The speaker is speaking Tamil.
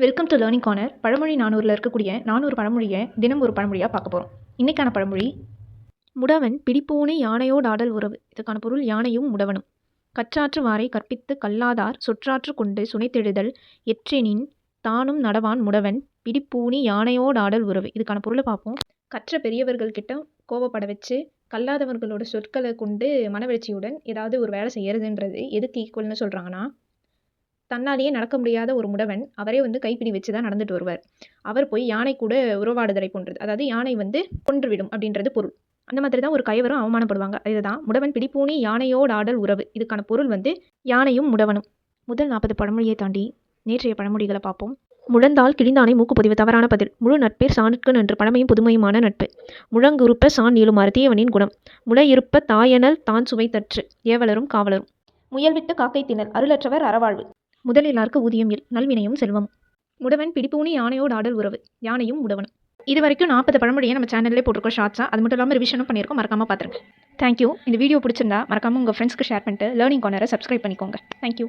Welcome to learning corner. பழமொழி 400ல் இருக்கக்கூடிய 400 பழமொழியை தினம் ஒரு பழமொழியாக பார்க்க போகிறோம். இன்றைக்கான பழமொழி, முடவன் பிடிப்பூனை யானையோடாடல் உறவு. இதுக்கான பொருள் யானையும் முடவனும். கற்றாற்று வாரை கற்பித்து கல்லாதார் சொற்றாற்று கொண்டு சுனைத்தெழுதல் எற்றெனின் தானும் நடவான் முடவன் பிடிப்பூனி யானையோடாடல் உறவு. இதுக்கான பொருளை பார்ப்போம். கற்ற பெரியவர்கள்கிட்ட கோவப்பட வச்சு கல்லாதவர்களோட சொற்களை கொண்டு மனவெழுச்சியுடன் ஏதாவது ஒரு வேலை செய்யறதுன்றது எதுக்கு ஈக்குவல்னு சொல்கிறாங்கன்னா, தன்னாலேயே நடக்க முடியாத ஒரு முடவன் அவரே கைப்பிடி வச்சு தான் நடந்துட்டு வருவார். அவர் போய் யானை கூட உறவாடுதலை போன்றது, அதாவது யானை கொன்றுவிடும் அப்படின்றது பொருள். அந்த மாதிரி தான் ஒரு கயவரும் அவமானப்படுவாங்க. இதுதான் முடவன் பிடிப்பூனி யானையோடு ஆடல் உறவு. இதுக்கான பொருள் யானையும் முடவனும். முதல் 40 பழமொழியை தாண்டி நேற்றைய பழமொழிகளை பார்ப்போம். முழந்தால் கிழிந்தானை மூக்குப்பொதிவு. தவறான பதில். முழு நட்பேர் சாணுக்கு நன்று. பழமையும் புதுமையுமான நட்பு. முழங்குறுப்ப சான் நீளுமாறு. தீயவனின் குணம். முளையிருப்ப தாயனல் தான் சுவை தற்று. ஏவலரும் காவலரும். முயல்விட்டு காக்கை திணல். அருளற்றவர் அறவாழ்வு. முதலிலார்க்கு ஊதியம் இல். நல்வினையும் செல்வம். முடவன் பிடிப்பூனி யானையோடு ஆடல் உறவு. யானையும் முடவனும். இது வரைக்கும் 40 பழமொழியை நம்ம சேனல்லே போட்டிருக்கோம் ஷார்ட்ஸாக. அது மட்டும் இல்லாமல் ரிவிஷனும் பண்ணியிருக்கோம். மறக்காமல் பார்த்துருங்க. தேங்க்யூ. இந்த வீடியோ பிடிச்சிருந்தா மறக்காமல் உங்கள் ஃப்ரெண்ட்ஸ்க்கு ஷேர் பண்ணிட்டு லேர்னிங் கார்னரை சப்ஸ்கிரைப் பண்ணிக்கோங்க. தேங்க்யூ.